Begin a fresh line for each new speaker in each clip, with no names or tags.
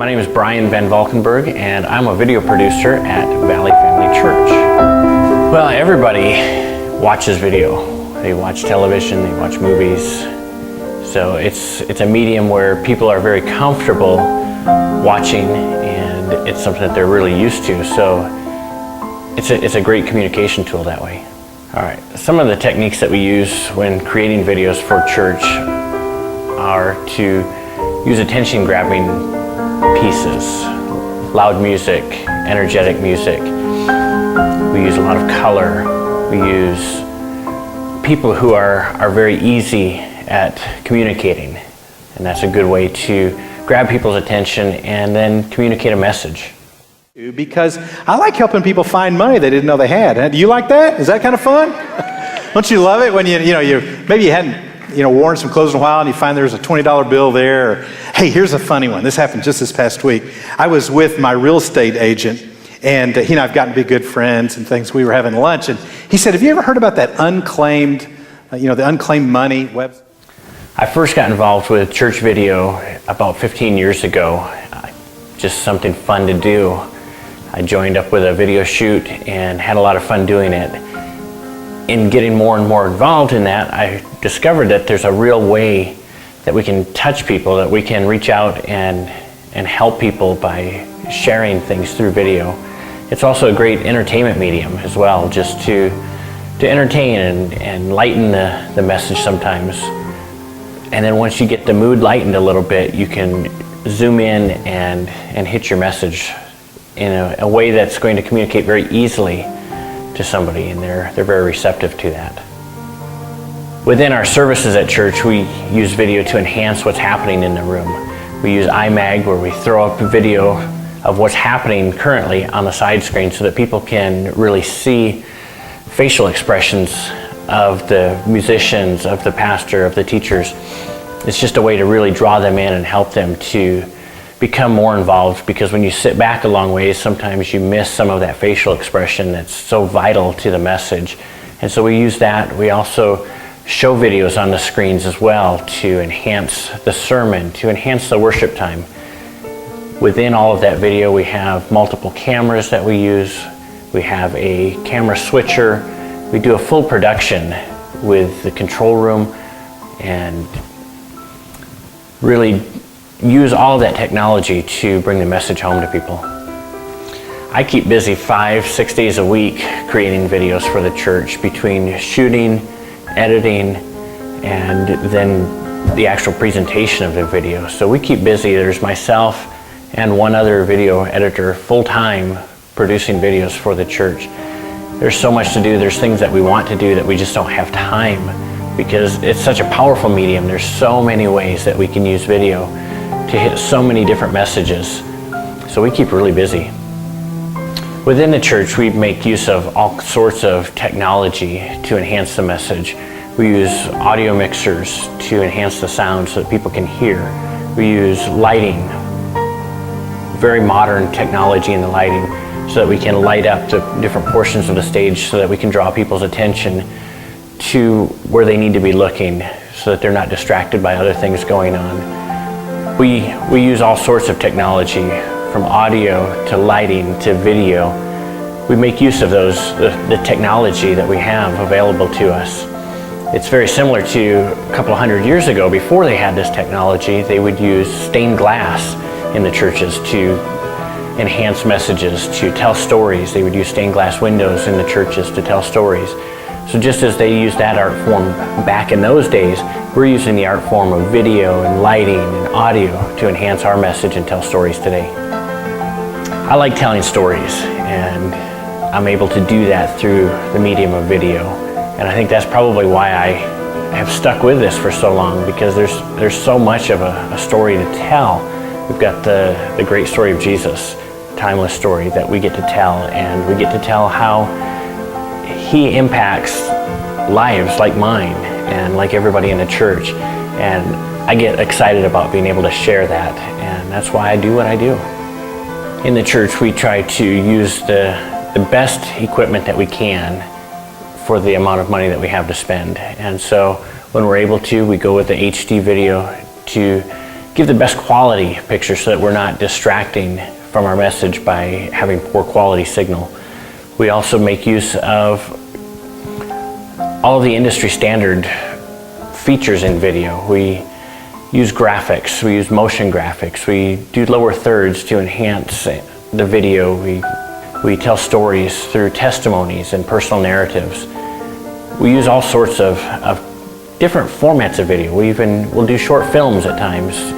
My name is Brian Van Valkenburg, and I'm a video producer at Valley Family Church. Well, everybody watches video. They watch television, they watch movies. So it's a medium where people are very comfortable watching, and it's something that they're really used to. So it's a great communication tool that way. All right, some of the techniques that we use when creating videos for church are to use attention-grabbing pieces, loud music, energetic music. We use a lot of color. We use people who are very easy at communicating, and that's a good way to grab people's attention and then communicate a message.
Because I like helping people find money they didn't know they had. Do you like that? Is that kind of fun? Don't you love it when you maybe you hadn't worn some clothes in a while and you find there's a $20 bill there? Or, hey, here's a funny one. This happened just this past week. I was with my real estate agent, and he and I have gotten to be good friends and things. We were having lunch, and he said, "Have you ever heard about that unclaimed, the unclaimed money website?"
I first got involved with church video about 15 years ago. Just something fun to do. I joined up with a video shoot and had a lot of fun doing it. In getting more and more involved in that, I discovered that there's a real way that we can touch people, that we can reach out and help people by sharing things through video. It's also a great entertainment medium as well, just to entertain and lighten the message sometimes. And then once you get the mood lightened a little bit, you can zoom in and hit your message in a way that's going to communicate very easily to somebody, and they're very receptive to that. Within our services at church, we use video to enhance what's happening in the room. We use iMag, where we throw up a video of what's happening currently on the side screen so that people can really see facial expressions of the musicians, of the pastor, of the teachers. It's just a way to really draw them in and help them to become more involved, because when you sit back a long ways, sometimes you miss some of that facial expression that's so vital to the message. And so we use that. We also show videos on the screens as well to enhance the sermon, to enhance the worship time. Within all of that video, we have multiple cameras that we use. We have a camera switcher. We do a full production with the control room and really use all of that technology to bring the message home to people. I keep busy 5-6 days a week creating videos for the church, between shooting, editing, and then the actual presentation of the video. So we keep busy. There's myself and one other video editor full-time producing videos for the church. There's so much to do. There's things that we want to do that we just don't have time, because it's such a powerful medium. There's so many ways that we can use video to hit so many different messages. So we keep really busy. Within the church, we make use of all sorts of technology to enhance the message. We use audio mixers to enhance the sound so that people can hear. We use lighting, very modern technology in the lighting, so that we can light up the different portions of the stage so that we can draw people's attention to where they need to be looking, so that they're not distracted by other things going on. We use all sorts of technology, from audio to lighting to video. We make use of the technology that we have available to us. It's very similar to a couple 100 years ago. Before they had this technology, they would use stained glass in the churches to enhance messages, to tell stories. They would use stained glass windows in the churches to tell stories. So just as they used that art form back in those days, we're using the art form of video and lighting and audio to enhance our message and tell stories today. I like telling stories, and I'm able to do that through the medium of video. And I think that's probably why I have stuck with this for so long, because there's so much of a story to tell. We've got the great story of Jesus, timeless story that we get to tell, and we get to tell how he impacts lives like mine and like everybody in the church. And I get excited about being able to share that, and that's why I do what I do. In the church, we try to use the best equipment that we can for the amount of money that we have to spend. And so when we're able to, we go with the HD video to give the best quality picture so that we're not distracting from our message by having poor quality signal. We also make use of all of the industry standard features in video. We use graphics, we use motion graphics, we do lower thirds to enhance the video. We tell stories through testimonies and personal narratives. We use all sorts of different formats of video. We'll do short films at times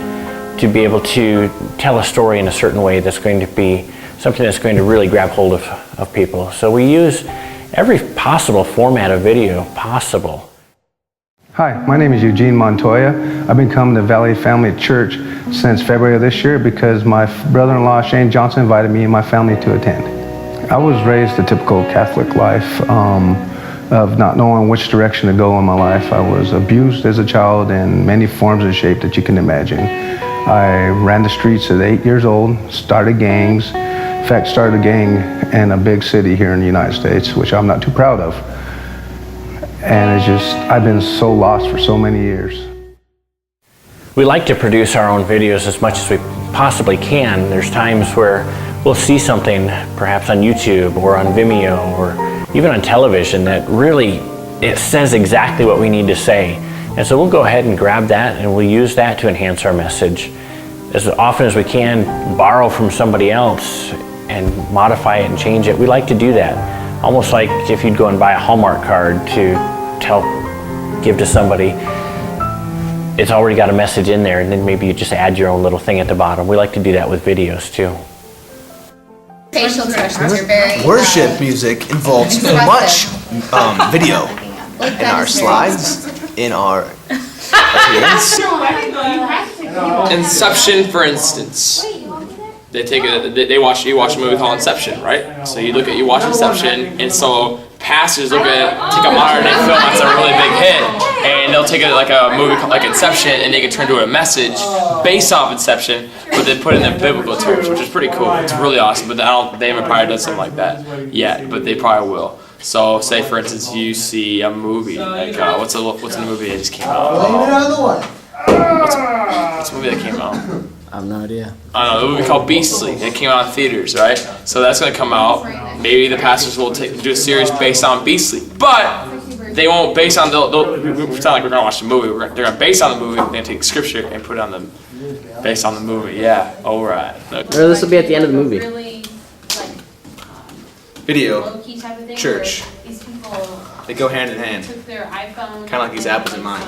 to be able to tell a story in a certain way that's going to be something that's going to really grab hold of people. So we use every possible format of video possible.
Hi, my name is Eugene Montoya. I've been coming to Valley Family Church since February of this year because my brother-in-law Shane Johnson invited me and my family to attend. I was raised a typical Catholic life of not knowing which direction to go in my life. I was abused as a child in many forms and shapes that you can imagine. I ran the streets at 8 years old, started gangs. In fact, started a gang in a big city here in the United States, which I'm not too proud of. And it's just, I've been so lost for so many years.
We like to produce our own videos as much as we possibly can. There's times where we'll see something perhaps on YouTube or on Vimeo or even on television that really, it says exactly what we need to say. And so we'll go ahead and grab that and we'll use that to enhance our message. As often as we can, borrow from somebody else and modify it and change it. We like to do that. Almost like if you'd go and buy a Hallmark card to give to somebody, it's already got a message in there, and then maybe you just add your own little thing at the bottom. We like to do that with videos too.
Facial expressions are very
Worship music involves much video in our slides, in our appearance.
Inception, for instance. You watch a movie called Inception, right? So you watch Inception, and so pastors take a modern day film that's a really big hit, and they'll take it like a movie called like Inception, and they can turn to a message based off Inception, but they put it in biblical terms, which is pretty cool. It's really awesome, but they haven't probably done something like that yet, but they probably will. So, say for instance, you see a movie like what's the movie that just came out? What's the movie that came out?
I have no idea.
I don't know, a movie called Beastly. It came out in theaters, right? So that's going to come out. Maybe the pastors will do a series based on Beastly. But they won't base on, they'll pretend like we're going to watch the movie. They're going to base on the movie, they're going to take scripture and put it on the, based on the movie. Yeah, alright.
Or this will be at the end of the movie.
really
Video,
low-key type of thing.
church.
Where these people
they go hand in hand.
took their iPhone.
Kinda like these apples in mine.